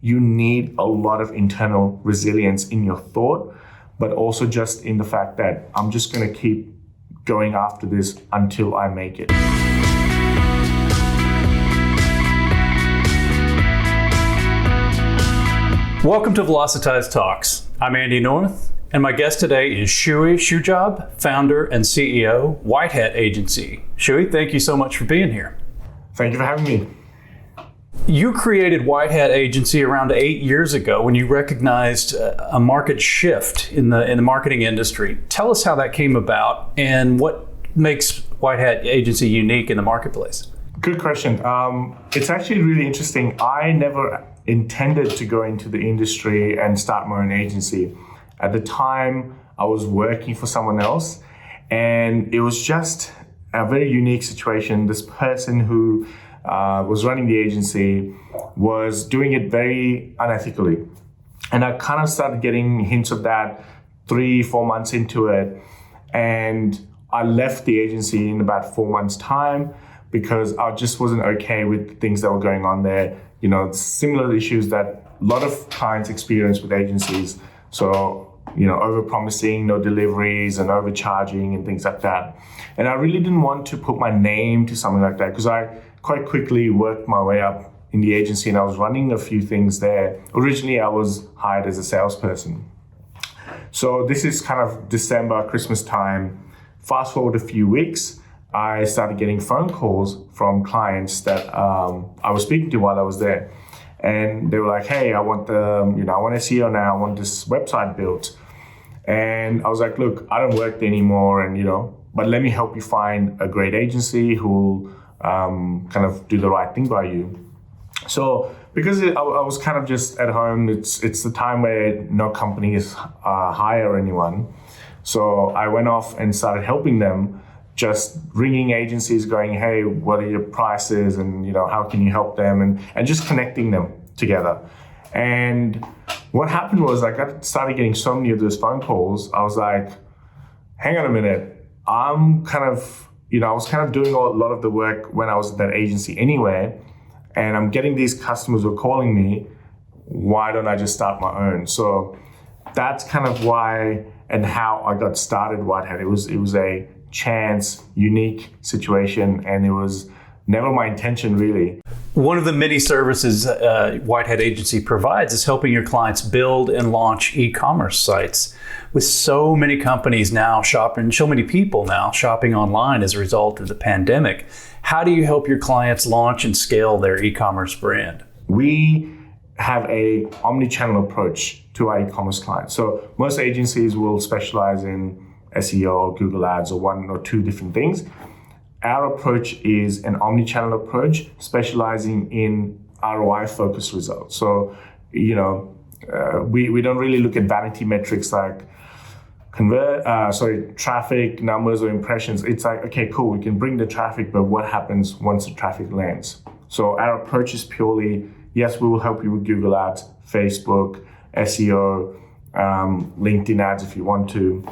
you need a lot of internal resilience in your thought, but also just in the fact that I'm just going to keep going after this until I make it. Welcome to Velocitize Talks. I'm Andy North, and my guest today is Shuey Shujab, founder and CEO, Whitehat Agency. Shuey, thank you so much for being here. Thank you for having me. You created Whitehat Agency around 8 years ago when you recognized a market shift in the marketing industry. Tell us how that came about and what makes Whitehat Agency unique in the marketplace. Good question. It's actually really interesting. I never intended to go into the industry and start my own agency. At the time, I was working for someone else, and it was just a very unique situation. This person who was running the agency was doing it very unethically. And I kind of started getting hints of that 3-4 months into it. And I left the agency in about 4 months' time because I just wasn't okay with the things that were going on there. You know, similar issues that a lot of clients experience with agencies. So, you know, over-promising, no deliveries and overcharging and things like that. And I really didn't want to put my name to something like that because I quite quickly worked my way up in the agency and I was running a few things there. Originally, I was hired as a salesperson. So this is kind of December, Christmas time. Fast forward a few weeks, I started getting phone calls from clients that I was speaking to while I was there. And they were like, hey, I want I want SEO now, I want this website built. And I was like, look, I don't work there anymore, but let me help you find a great agency who will kind of do the right thing by you. So because I was kind of just at home, it's the time where no companies hire anyone. So I went off and started helping them, just ringing agencies going, hey, what are your prices and how can you help them and just connecting them together. And what happened was I started getting so many of those phone calls. I was like, hang on a minute, I'm kind of I was kind of doing a lot of the work when I was at that agency anyway, and I'm getting these customers who are calling me, why don't I just start my own? So that's kind of why and how I got started Whitehat. It was a chance, unique situation, and it was never my intention really. One of the many services Whitehat Agency provides is helping your clients build and launch e-commerce sites. With so many companies now shopping, so many people now shopping online as a result of the pandemic, how do you help your clients launch and scale their e-commerce brand? We have a omni-channel approach to our e-commerce clients. So most agencies will specialize in SEO, Google Ads, or 1 or 2 different things. Our approach is an omni-channel approach, specializing in ROI-focused results. So, we don't really look at vanity metrics like traffic numbers or impressions. It's like, okay, cool, we can bring the traffic, but what happens once the traffic lands? So our approach is purely, yes, we will help you with Google Ads, Facebook, SEO, LinkedIn ads if you want to.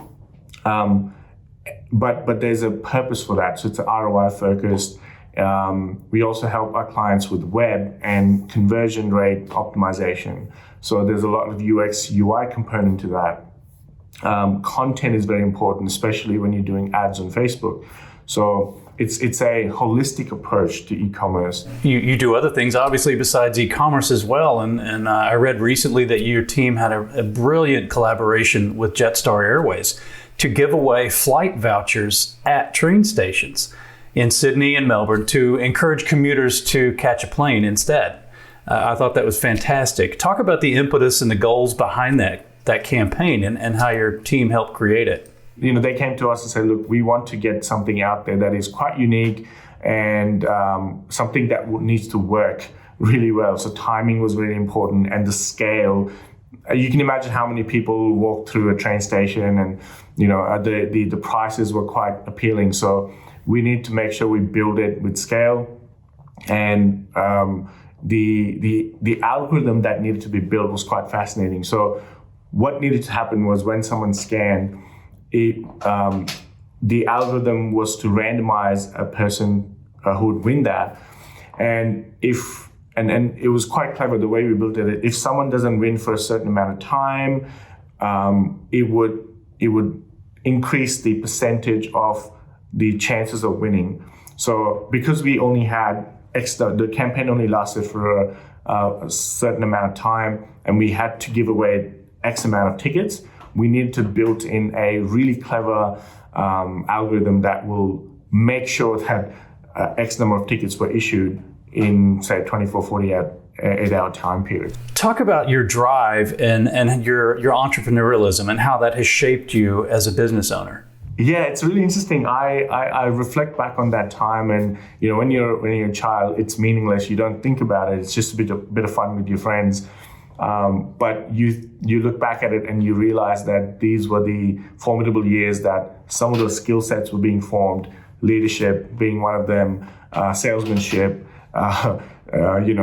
But there's a purpose for that. So it's ROI focused. We also help our clients with web and conversion rate optimization. So there's a lot of UX, UI component to that. Content is very important, especially when you're doing ads on Facebook. So it's a holistic approach to e-commerce. You do other things, obviously, besides e-commerce as well. And I read recently that your team had a brilliant collaboration with Jetstar Airways to give away flight vouchers at train stations in Sydney and Melbourne to encourage commuters to catch a plane instead. I thought that was fantastic. Talk about the impetus and the goals behind that campaign and how your team helped create it. They came to us and said, look, we want to get something out there that is quite unique and something that needs to work really well. So timing was really important, and the scale. You can imagine how many people walk through a train station, and the prices were quite appealing. So we need to make sure we build it with scale, and the algorithm that needed to be built was quite fascinating. So what needed to happen was when someone scanned it, the algorithm was to randomize a person who would win that. And if and it was quite clever the way we built it. If someone doesn't win for a certain amount of time, it would increase the percentage of the chances of winning. So because we only had the campaign only lasted for a certain amount of time, and we had to give away X amount of tickets, we needed to build in a really clever algorithm that will make sure that X number of tickets were issued in, say, 24, 48 hour time period. Talk about your drive and your entrepreneurialism and how that has shaped you as a business owner. Yeah, it's really interesting. I reflect back on that time, and when you're a child, it's meaningless. You don't think about it. It's just a bit of fun with your friends. But you look back at it and you realize that these were the formidable years that some of those skill sets were being formed. Leadership being one of them, salesmanship, having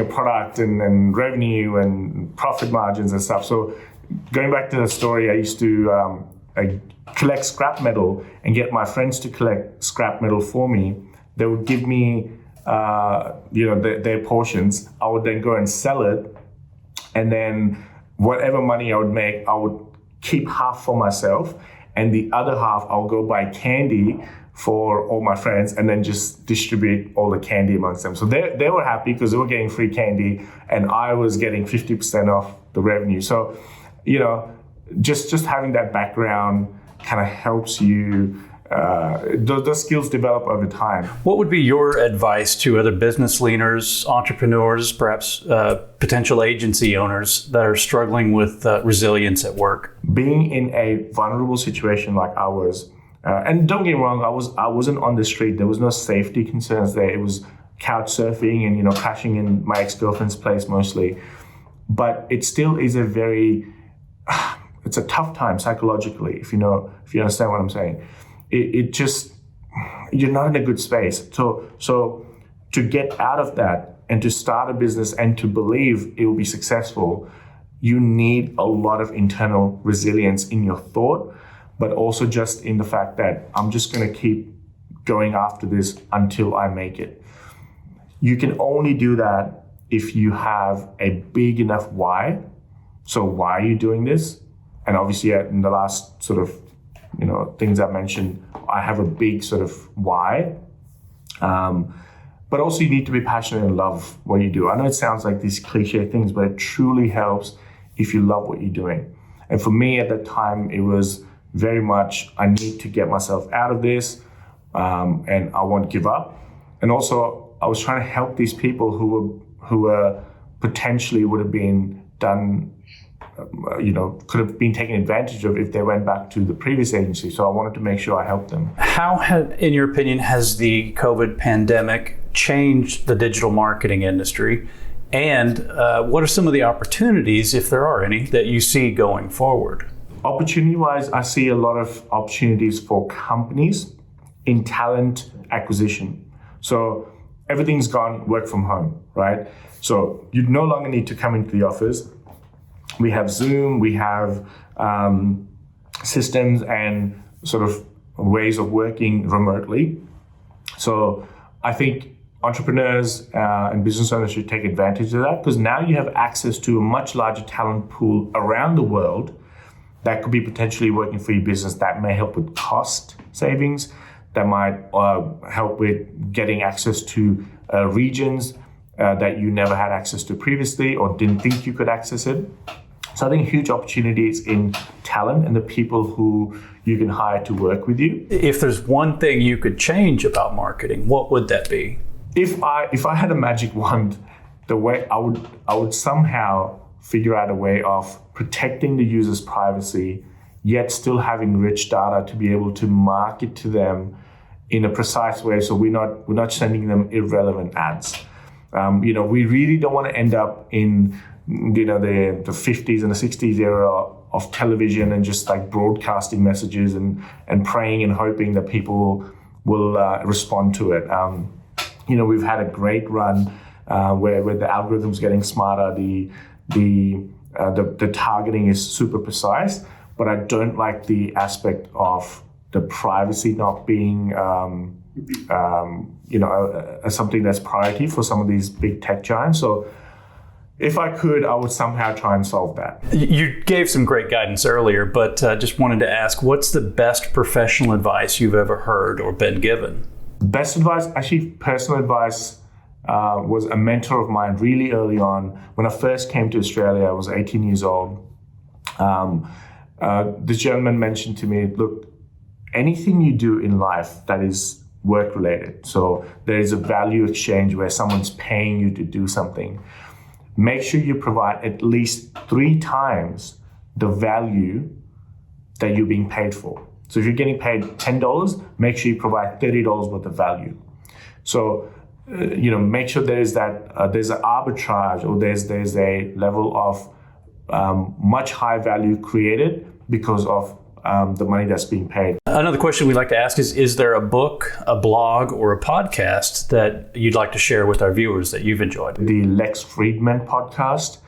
a product and revenue and profit margins and stuff. So going back to the story, I used to collect scrap metal and get my friends to collect scrap metal for me. They would give me their portions. I would then go and sell it, and then whatever money I would make, I would keep half for myself, and the other half I'll go buy candy for all my friends and then just distribute all the candy amongst them. So they were happy because they were getting free candy and I was getting 50% off the revenue. So, just having that background kind of helps you, those skills develop over time. What would be your advice to other business leaders, entrepreneurs, perhaps potential agency owners that are struggling with resilience at work? Being in a vulnerable situation like I was, and don't get me wrong, I wasn't on the street. There was no safety concerns there. It was couch surfing and crashing in my ex-girlfriend's place mostly. But it still is it's a tough time psychologically, if you understand what I'm saying. It just, you're not in a good space. So to get out of that and to start a business and to believe it will be successful, you need a lot of internal resilience in your thought, but also just in the fact that I'm just going to keep going after this until I make it. You can only do that if you have a big enough why. So why are you doing this? And obviously in the last sort of things I mentioned, I have a big sort of why. But also you need to be passionate and love what you do. I know it sounds like these cliche things, but it truly helps if you love what you're doing. And for me at that time, it was very much, I need to get myself out of this, and I won't give up. And also I was trying to help these people who were potentially would have been done, could have been taken advantage of if they went back to the previous agency. So I wanted to make sure I helped them. How, in your opinion, has the COVID pandemic changed the digital marketing industry? And what are some of the opportunities, if there are any, that you see going forward? Opportunity-wise, I see a lot of opportunities for companies in talent acquisition. So everything's gone work from home, right? So you no longer need to come into the office. We have Zoom, we have systems and sort of ways of working remotely. So I think entrepreneurs and business owners should take advantage of that, because now you have access to a much larger talent pool around the world that could be potentially working for your business, that may help with cost savings, that might help with getting access to regions that you never had access to previously or didn't think you could access it. So I think huge opportunities in talent and the people who you can hire to work with you. If there's one thing you could change about marketing, what would that be? If I had a magic wand, the way I would somehow figure out a way of protecting the user's privacy, yet still having rich data to be able to market to them in a precise way. So we're not sending them irrelevant ads. We really don't want to end up in the 50s and the 60s era of television and just like broadcasting messages and praying and hoping that people will respond to it. We've had a great run where the algorithm's getting smarter, the targeting is super precise, but I don't like the aspect of the privacy not being something that's priority for some of these big tech giants. So if I could, I would somehow try and solve that. You gave some great guidance earlier, but just wanted to ask, what's the best professional advice you've ever heard or been given? Best advice, actually personal advice, was a mentor of mine really early on. When I first came to Australia, I was 18 years old. This gentleman mentioned to me, look, anything you do in life that is work related, so there is a value exchange where someone's paying you to do something, make sure you provide at least 3 times the value that you're being paid for. So if you're getting paid $10, make sure you provide $30 worth of value. So, make sure there's that there's an arbitrage, or there's a level of much high value created because of the money that's being paid. Another question we like to ask is there a book, a blog, or a podcast that you'd like to share with our viewers that you've enjoyed? The Lex Friedman podcast.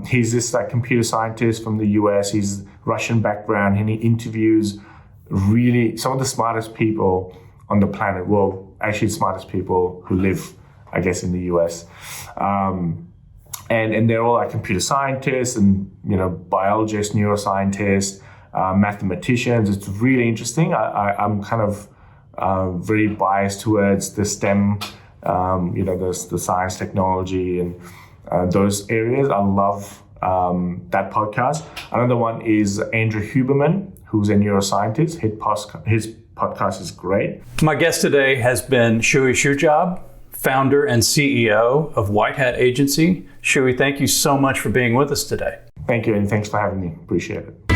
He's this computer scientist from the US. He's Russian background, and he interviews really some of the smartest people on the planet. Well, actually smartest people who live, I guess, in the US. And they're all computer scientists and, biologists, neuroscientists, mathematicians. It's really interesting. I'm kind of very biased towards the STEM, the science, technology, and those areas. I love that podcast. Another one is Andrew Huberman, who's a neuroscientist. His podcast is great. My guest today has been Shuey Shujab, founder and CEO of Whitehat Agency. Shuey, thank you so much for being with us today. Thank you, and thanks for having me. Appreciate it.